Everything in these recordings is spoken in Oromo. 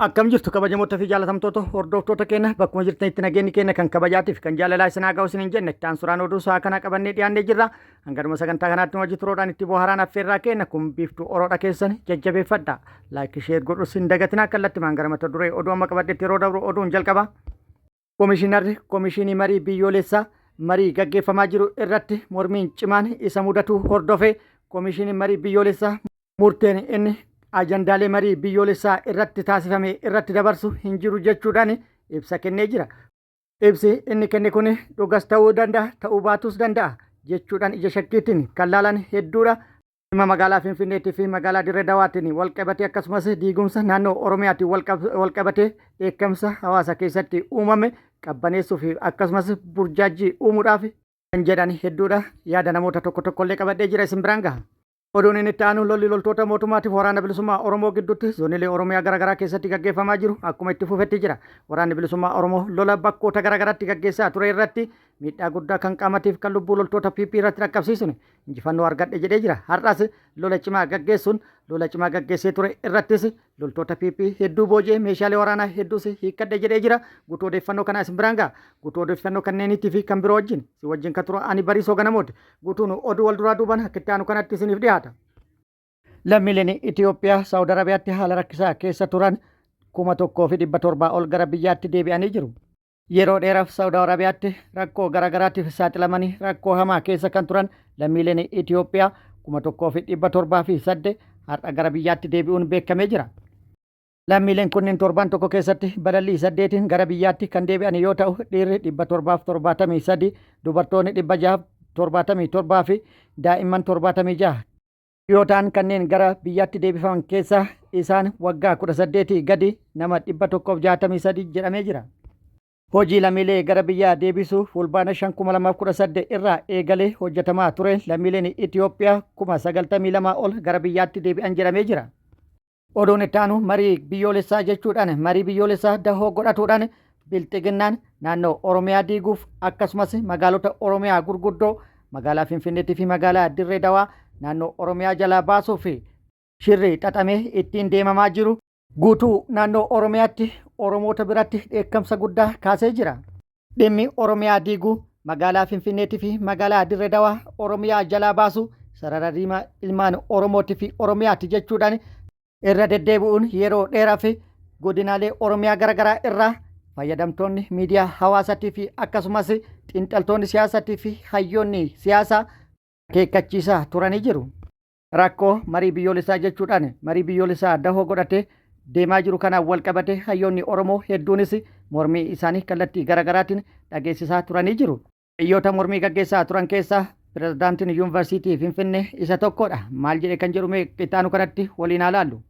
Akkam jirtu kabajamoota fi jaalatamtoota hordoftoota keenya bakkuma jirtanitti nageenyi keenya kan kabajaatiif kan jaalalaa isin haa ga'u isin hin jenne itti aansuudhaan oduu isaa kana qabannee dhiyaannee jirra. Hanganuma sagantaa kanaatti hojii turoodhaan itti bohaaraan affeerraa keenya kun biiftuu oroodha keessan jajjabeeffadha. Laayik sheer godhus hin dagatinaa kallattimaan gara mata duree oduu amma qabaddeetti yeroo dabru oduun jalqaba. Koomishinii marii biyyoolessaa marii gaggeeffamaa jiru irratti mormiin cimaan isa mudatu hordofee koomishinii marii biyyoolessaa murteen inni ajandaalee marii biyyoolessaa irratti taasifame irratti dabarsu hin jiru jechuudhaan ibsa kennee jira. Ibsi inni kenne kun dhugas ta'uu danda'a ta'uu baatus danda'a jechuudhaan ija shakkiitiin kan laalan hedduudha. Dhimma magaalaa Finfinneetii fi magaalaa Dirree Dawaatiin walqabatee akkasumas diigumsa naannoo Oromiyaatiin walqabatee dheekkamsa hawaasa keessatti uumame qabbaneessuu fi akkasumas burjaajii uumuudhaaf kan jedhan hedduudha. Yaada namoota tokko tokkollee qabadhee jira isin biraan gaha. Oduun inni itti aanu lolli loltoota mootummaatiif waraana bilisummaa Oromoo gidduutti zooniilee Oromiyaa garaagaraa keessatti gaggeeffamaa jiru akkuma itti fufetti jira. Waraanni bilisummaa Oromoo lola bakkoota garaagaraatti gaggeessaa ture irratti miidhaa guddaa kan qaamatiif kan lubbuu loltoota PP irratti dhaqqabsiisuun injifannoo argadhe jedhee jira. Har'as lola cimaa gaggeessee ture irrattis loltoota PP hedduu boojee meeshaalee waraanaa hedduus hiikkadhe jedhee jira. Guutuu odeeffannoo kanaa isin biraan ga'a. Guutuu odeeffannoo kanneeniitii fi kan biroo wajjin kan ture ani Bariisoo Ganamooti. Guutuun oduu wal duraa duuban akka itti aanu kanatti isiniif dhiyaata. Lammiileen Itoophiyaa Saawud Arabiyaatti haala rakkisaa keessa turan 1,700 ol gara biyyaatti deebi'anii jiru. Yeroo dheeraaf Saawud Arabiyaatti rakkoo garaagaraatiif saaxilamanii rakkoo hamaa keessa kan turan lammiileen Itoophiyaa 1,708 har'a gara biyyaatti deebi'uun beekamee jira. Lammiileen kunniin torban tokko keessatti balallii 8 gara biyyaatti kan deebi'an yoo ta'u dhiirri 773 dubartoonni 677 fi daa'imman 76 yoo ta'an kanneen gara biyyaatti deebifaman keessaa isaan waggaa 18 gadi nama 163 jedhamee jira. Hojii lammiilee gara biyyaa deebisuu fulbaana 5,2018 irraa eegalee hojjetamaa ture lammiileen Itoophiyaa 92,000 ol gara biyyaatti deebi'an jedhamee jira. Oduun itti aanu marii biyyoolessaa jechuudhaan marii biyyoolessaa dahoo godhatuudhaan bilxiginnaan naannoo Oromiyaa diiguuf akkasumas magaalota Oromiyaa gurguddoo magaalaa Finfinneetii fi magaalaa Dirree Dawaa naannoo Oromiyaa jalaa baasuu fi shirri xaxamee ittiin deemamaa jiru guutuu naannoo Oromiyaatti Oromoota biratti dheekkamsa guddaa kaasee jira. Dhimmi Oromiyaa diiguu magaalaa Finfinneetii fi magaalaa Dirree Dawaa Oromiyaa jalaa baasuu sarara diimaa ilmaan Oromootii fi Oromiyaatti jechuudhaan irra deddeebi'uun yeroo dheeraa fi godinaalee Oromiyaa garaagaraa irraa fayyadamtoonni miidiyaa hawaasaatii fi akkasumas xiinxaltoonni siyaasaatii fi hayyoonni siyaasaa akeekkachiisaa turanii jiru. Rakkoo marii biyyoolessaa jechuudhaan marii biyyoolessaa dahoo godhatee deemaa jiru kanaan wal qabate hayyoonni Oromoo hedduunis mormii isaanii kallattii garaagaraatiin dhageessisaa turanii jiru. Hayyoota mormii gaggeessaa turan keessaa pirezidaantiin yuunivarsiitii Finfinnee isa tokkodha. Maal jedhee kan jedhu itti aanu kanatti waliin haa laallu.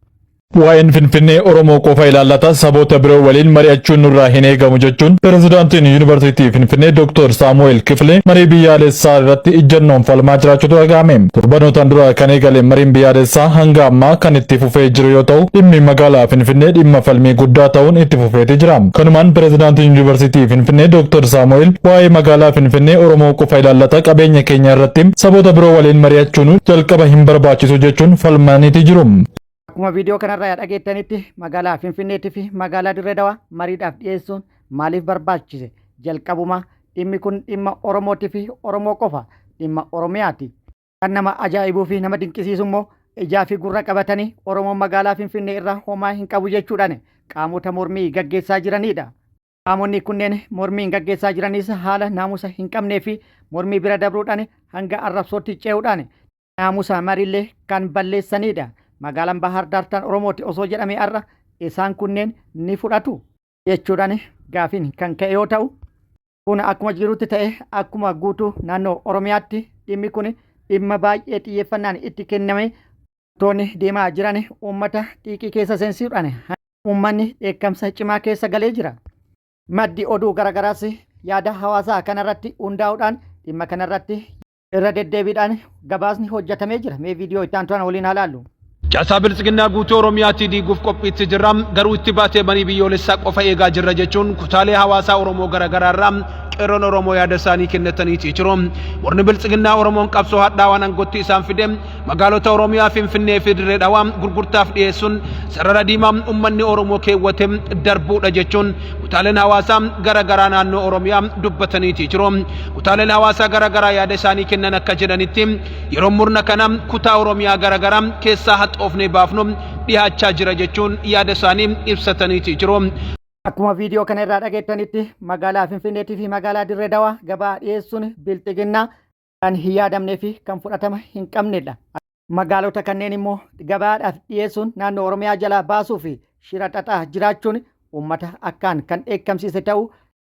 Waa'een Finfinnee Oromoo qofa ilaallata saboota biroo waliin mari'achuun nurraa hin eegamu jechuun pirezidaantiin yuunivarsiitii Finfinnee Dr. Saamu'eel Kifilee marii biyyaalessaa irratti ijjannoon falmaa jiraachuutu dhaga'ame. Torbanoota dura kan eegale mariin biyyaalessaa hanga ammaa kan itti fufee jiru yoo ta'u dhimmi magaalaa Finfinnee dhimma falmii guddaa ta'uun itti fufeeti jira. Kanumaan pirezidaantiin yuunivarsiitii Finfinnee Dr. Saamu'eel waa'ee magaalaa Finfinnee Oromoo qofa ilaallata qabeenya keenya irratti saboota biroo waliin mari'achuun jalqaba hin barbaachisu jechuun falmaniiti jiru. Akkuma viidiyoo kanarraa dhageettanitti magaalaa Finfinneetii fi magaalaa Dirree Dawaa mariidhaaf dhiyeessuun maaliif barbaachise? Jalqabuma dhimmi kun dhimma Oromootii fi Oromoo qofa dhimma Oromiyaati. Kan nama ajaa'ibuu fi nama dinqisiisu immoo ijaa fi gurra qabatanii Oromoon magaalaa Finfinnee irraa homaa hin qabu jechuudhaan qaamota mormii gaggeessaa jiranidha. Qaamonni kunneen mormiin gaggeessaa jiranis haala naamusa hin qabnee fi mormii bira dabruudhaan hanga arrabsootti ce'uudhaan naamusa mariillee kan balleessanidha. Magaalaan Bahar Daartaan Oromooti osoo jedhamee har'a isaan kunneen ni fudhatu jechuudhaan gaafiin kan ka'e yoo ta'u kun akkuma jirutti ta'e akkuma guutuu naannoo Oromiyaatti dhimmi kun dhimma baay'ee xiyyeeffannaan itti kenname toonni deemaa jiran uummata xiiqii keessa seensuudhaan uummanni dheekkamsa cimaa keessa galee jira. Maddi oduu garaagaraas yaada hawaasaa kanarratti hundaa'uudhaan dhimma kanarratti irra deddeebiidhaan gabaasni hojjetamee jira. Mee viidiyoo itti aantuudhaan waliin haa laallu. Jaasaa bilisiginnaa guutuu Oromiyaatti diiguuf qophiitti jirra. Garuu itti baatee marii biyyoolessaa qofa eegaa jirra jechuun kutaalee hawaasaa Oromoo garaagaraa irraa qeerroon Oromoo yaada isaanii kennatanii jiru. Warni biltsiginnaa Oromoon qabsoo hadhaa waan angotti isaan fide magaalota Oromiyaa Finfinnee fi Dirree Dhawaa gurgurtaaf dhiyeessuun sarara diimaa uummanni Oromoo keewwate darbuudha jechuun kutaaleen hawaasaa garaagaraa naannoo Oromiyaa dubbatanii jiru. Kutaaleen hawaasaa garaagaraa yaada isaanii kennan akka jedhanitti yeroo murna kana kutaa Oromiyaa garaagaraa keessaa haxoofnee baafnu dhiyaachaa jira jechuun yaada isaanii ibsatanii jiru. Akkuma viidiyoo kana irraa dhageettanitti magaalaa Finfinneetii fi magaalaa Dirree Dhawaa gabaa dhiyeessuun bilxiginnaa kan hin yaadamnee fi kan fudhatama hin qabnedha. Magaalota kanneen immoo gabaadhaaf dhiyeessuun naannoo Oromiyaa jalaa baasuu fi shira xaxaa jiraachuun uummata akkaan kan eekkamsiise ta'uu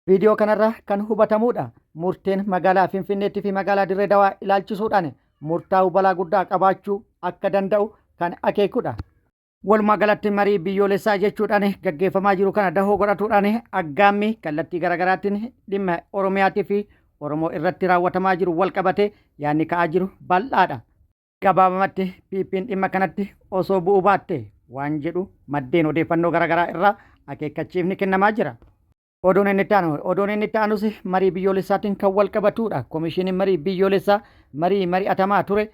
viidiyoo kanarraa kan hubatamudha. Murteen magaalaa Finfinneetii fi magaalaa Dirree Dhawaa ilaalchisuudhaan murtaa'uu balaa guddaa qabaachuu akka danda'u kan akeekudha. Walumaa galatti marii biyyoolessaa jechuudhaan gaggeeffamaa jiru kana dahoo godhatuudhaan aggaammii kallattii garaagaraatiin dhimma Oromiyaatii fi Oromoo irratti raawwatamaa jiru wal qabatee yaadni ka'aa jiru bal'aadha. Gabaabamatti PP'n dhimma kanatti osoo bu'uu baatte waan jedhu maddeen odeeffannoo garaagaraa irraa akeekkachiifni kennamaa jira. Oduun inni ta'anus marii biyyoolessaatiin kan wal qabatudha. Komishiiniin marii biyyoolessaa marii mari'atamaa ture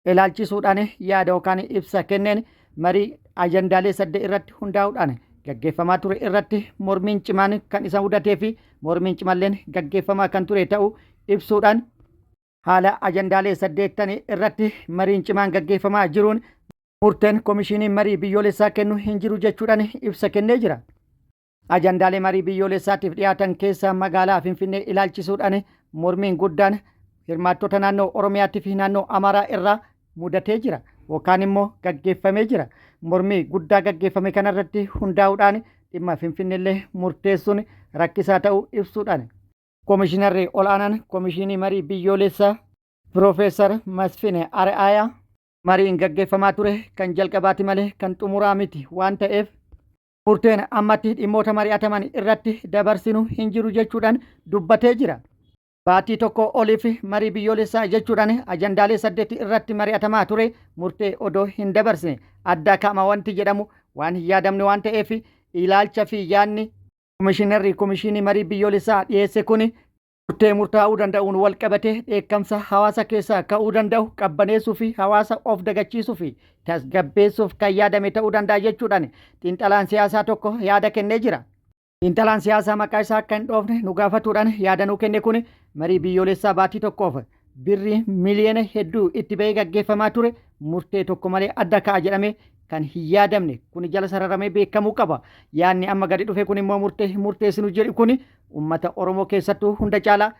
ilaalchisuudhaan yaada yookaan ibsa kenneen marii ajandaalee 8 irratti hundaa'uudhaan gaggeeffamaa ture irratti mormiin cimaan kan isa mudatee fi mormiin cimalleen gaggeeffamaa kan ture ta'uu ibsuudhaan haala ajandaalee 8 irratti mariin cimaan gaggeeffamaa jiruun murteen komishiiniin marii biyyoolessaa kennu hin jiru jechuudhaan ibsa kennee jira. Ajandaalee marii biyyoolessaatiif dhiyaatan keessaa magaalaa Finfinnee ilaalchisuudhaan mormiin guddaan hirmaattota naannoo Oromiyaatii fi naannoo Amaaraa irraa mudatee jira yookaan immoo gaggeeffamee jira. Mormii guddaa gaggeeffame kanarratti hundaa'uudhaan dhimma Finfinneellee murteessuun rakkisaa ta'uu ibsuudhaan komishinarri ol'aanaan komishinii marii biyyoolessaa Piroofeesar Masfine Ar'aayaa mariin gaggeeffamaa ture kan jalqabaati malee kan xumuraa miti waan ta'eef murteen ammatti dhimmoota mari'ataman irratti dabarsinu hin jiru jechuudhaan dubbatee jira. Baatii tokko oliif marii biyyoolessaa jechuudhaan ajandaalee 8 irratti mari'atamaa ture murtee odoo hin dabarsine adda kaa'ama wanti jedhamu waan hin yaadamne waan ta'eef ilaalcha fi yaadni komishinii marii biyyoolessaa dhiyeesse kun murtee murtaa'uu danda'uun wal qabatee dheekkamsa hawaasa keessaa ka'uu danda'u qabbaneessuu fi hawaasa of dagachiisuu fi tasgabbeessuuf kan yaadame ta'uu danda'a jechuudhaan xiinxalaan siyaasaa tokko yaada kennee jira. Xiinxalaan siyaasaa maqaa isaa akka hin dhoofne nu gaafatuudhaan yaada nuu kenne kun marii biyyoolessaa baatii tokkoof birrii miliyoona hedduu itti ba'ee gaggeeffamaa ture murtee tokko malee adda ka'a jedhamee kan hin yaadamne kun jala sararamee beekamuu qaba. Yaadni amma gadi dhufe kun immoo murteessinu jedhu kun uummata Oromoo keessattuu hunda caalaa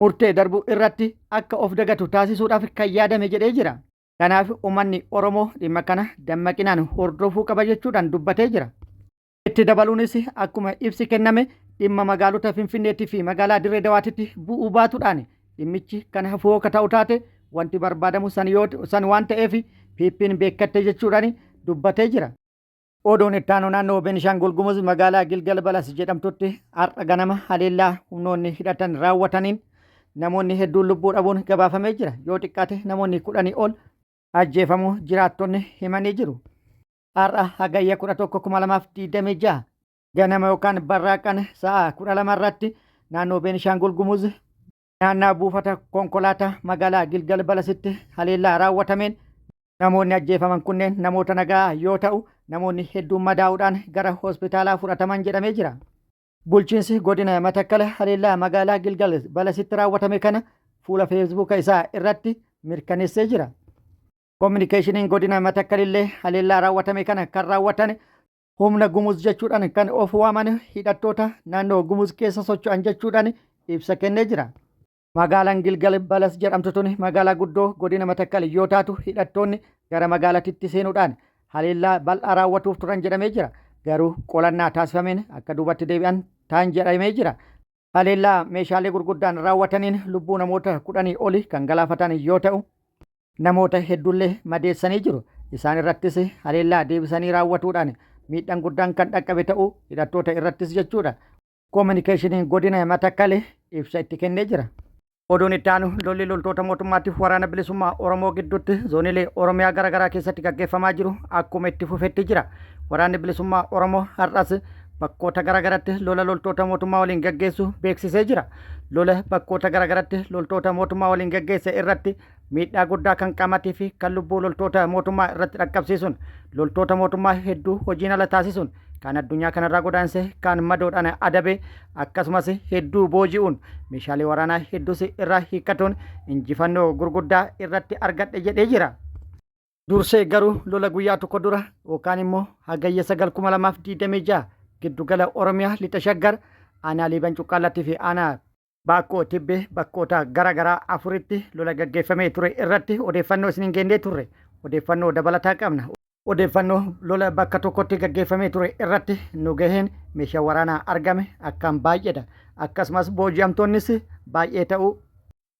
murtee darbuu irratti akka of dagatu taasisuudhaaf kan yaadame jedhee jira. Kanaaf uummanni Oromoo dhimma kana dammaqinaan hordofuu qaba jechuudhaan dubbatee jira. Itti dabaluunis akkuma ibsi kenname dhimma magaalota Finfinneetii fi magaalaa Dirree Dhawaatitti bu'uu baatuudhaan dhimmichi kan hafuu akka ta'u taate wanti barbaadamu san waan ta'eef PP'n beekatte jechuudhaan dubbatee jira. Oduun itti aanu naannoo Beenishaangul Gumuz magaalaa Gilgal Balas jedhamtutti har'a ganama haleellaa humnoonni hidhatan raawwataniin namoonni hedduun lubbuu dhabuun gabaafamee jira. Yoo xiqqaate namoonni 10 ol ajjeefamuu jiraattonni himanii jiru. Har'a hagayya 11/2026 ganama yookaan barraaqan sa'a 12 irratti naannoo Beenishaangul Gumuz naannaa buufata konkolaataa magaalaa Gilgal Balasitti haleellaa raawwatameen namoonni ajjeefaman kunneen namoota nagaa yoo ta'u namoonni hedduun madaa'uudhaan gara hospitaalaa fudhataman jedhamee jira. Bulchiinsi godina Matakkal haleellaa magaalaa Gilgal Balasitti raawwatame kana fuula feesbuuka isaa irratti mirkaneessee jira. Kominikeeshiniin godina Matakkal illee haleellaa raawwatame kana kan raawwatan humna Gumuz jechuudhaan kan of waaman hidhattoota naannoo Gumuz keessa socho'an jechuudhaan ibsa kennee jira. Magaalaan Gilgal Balas jedhamtu tuni magaalaa guddoo godina Matakkal yoo taatu hidhattoonni gara magaalaatitti seenuudhaan haleellaa bal'aa raawwatuuf turan jedhamee jira. Garuu qolannaa taasifameen akka duubatti deebi'an ta'an jedhamee jira. Haleellaa meeshaalee gurguddaan raawwataniin lubbuu namoota 10 oli kan galaafatan yoo ta'u namoota hedduullee madeessanii jiru. Isaan irrattis haleellaa deebisanii raawwatuudhaan miidhaan guddaan kan dhaqqabe ta'uu hidhattoota irrattis jechuudha. Kominikeeshiniin godina Matakkal ibsa itti kennee jira. Oduun itti aanu lolli loltoota mootummaatiif waraana bilisummaa Oromoo gidduutti zoonilee Oromiyaa garaagaraa keessatti gaggeeffamaa jiru akkuma itti fufetti jira. Waraanni bilisummaa Oromoo har'as bakkoota garaagaratti lola loltoota mootummaa waliin gaggeessu beeksisee jira. Lola bakkoota garaagaratti loltoota mootummaa waliin gaggeesse irratti miidhaa guddaa kan qaamatii fi kan lubbuu loltoota mootummaa irratti dhaqqabsiisuun loltoota mootummaa hedduu hojiin ala taasisuun kan addunyaa kanarraa godaansee kan madoodhaan adabe akkasumas hedduu booji'uun meeshaalee waraanaa hedduus irraa hiikkatuun injifannoo gurguddaa irratti argadhe jedhee jira. Dursee garuu lola guyyaa tokko dura yookaan immoo hagayya 9/2026 giddugala Oromiyaa lixa Shaggar aanaa Liiban Cuqqaallattii fi aanaa Baakkoo Tibbee bakkoota garaagaraa afuritti lola gaggeeffamee ture irratti odeeffannoo isiniin geennee turre. Odeeffannoo dabalataa qabna. Odeeffannoo lola bakka tokkotti gaggeeffamee ture irratti nu gaheen meeshaa waraanaa argame akkaan baay'eedha. Akkasumas booji'amtoonnis baay'ee ta'uu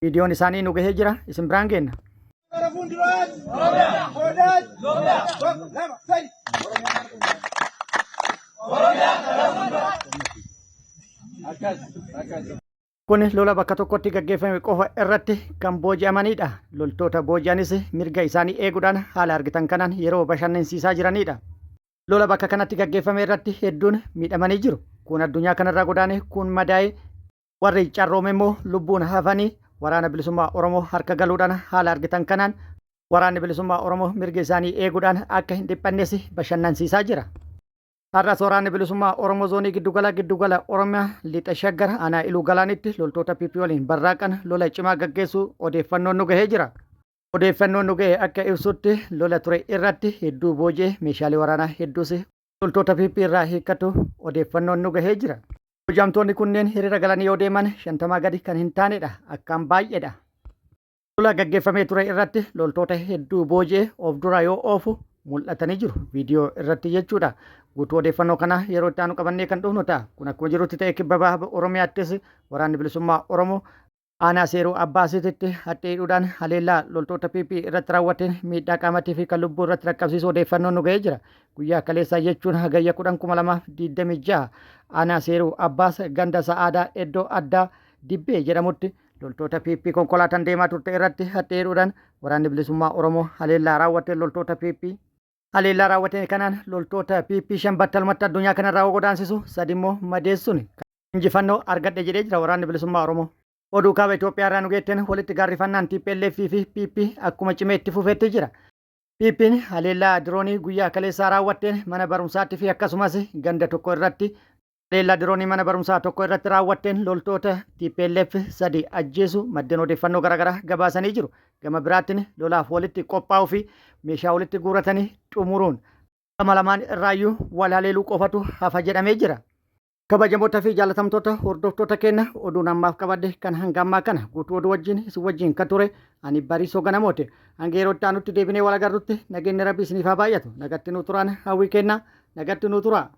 viidiyoon isaanii nu gahee jira, isin biraan geenna. Kun lola bakka tokkotti gaggeeffame qofa irratti kan booji'amanidha. Loltoota booji'anis mirga isaanii eeguudhaan haala argitan kanaan yeroo bashannansiisaa jiranidha. Lola bakka kanatti gaggeeffame irratti hedduun miidhamanii jiru. Kun addunyaa kanarraa godaane, kun madaa'ee, warri carroome immoo lubbuun hafanii waraana bilisummaa Oromoo harka galuudhaan haala argitan kanaan waraanni bilisummaa Oromoo mirga isaanii eeguudhaan akka hin dhiphannes bashannansiisaa jira. Har'as waraanni bilisummaa Oromoo zoonii giddugala Oromiyaa lixa Shaggar aanaa Iluu Galaanitti loltoota PP waliin barraaqan lola cimaa gaggeessu odeeffannoon nu gahee jira. Odeeffannoon nu gahee akka ibsutti lola ture irratti hedduu booji'ee meeshaalee waraanaa hedduus loltoota PP irraa hiikkatu odeeffannoon nu gahee jira. Booji'amtoonni kunneen hiriira galanii yoo deeman 50 gadi kan hin taanedha, akkaan baay'eedha. Lola gaggeeffamee ture irratti loltoota hedduu booji'ee of dura yoo oofu mul'atanii jiru viidiyoo irratti jechuudha. Guutuu odeeffannoo kana yeroo itti aanu qabannee kan dhufnu ta'a. Kun akkuma jirutti ta'e kibba baha Oromiyaattis waraanni bilisummaa Oromoo aanaa Seeruu Abbaasiitti hadheedhuudhaan haleellaa loltoota PP irratti raawwateen miidhaa qaamatii fi kan lubbuu irratti dhaqqabsiisu odeeffannoon nu gahee jira. Guyyaa kaleessaa jechuun hagayya 10/2026 aanaa Seeruu Abbaas ganda Sa'aadaa iddoo addaa Dibbee jedhamutti loltoota PP konkolaataan deemaa turte irratti hadheedhuudhaan waraanni bilisummaa Oromoo haleellaa raawwateen loltoota PP haleellaa raawwateen kanaan loltoota PP 5 battalumatti addunyaa kanarraa godaansisu 3 immoo madeessuun injifannoo argadhe jedhee jira waraanni bilisummaa Oromoo. Oduu kaaba Itoophiyaa irraa nu geetten walitti gaarrifannaan TPLF fi PP akkuma cimee itti fufeetti jira. PP'n haleellaa diroonii guyyaa kaleessaa raawwatteen mana barumsaatti fi akkasumas ganda tokko irratti haleellaa diroonii mana barumsaa tokko irratti raawwatteen loltoota TPLF 3 ajjeesu maddeen odeeffannoo garaagaraa gabaasanii jiru. Gama biraattiin lolaaf walitti qophaa'uu fi meeshaa walitti guuratanii xumuruun gama lamaan irraayyuu wal haleeluu qofatu hafa jedhamee jira. Kabajamoota fi jaalatamtoota hordoftoota keenya oduun ammaaf qabadde kan hanga ammaa kana guutuu oduu wajjin isin wajjin kan ture ani Bariisoo Ganamooti. Hanga yeroo itti aanutti deebinee wal agarrutti nageenyi Rabbii isiniif haa baay'atu. Nagatti nu turaan hawwii kennaa nagatti nu turaa.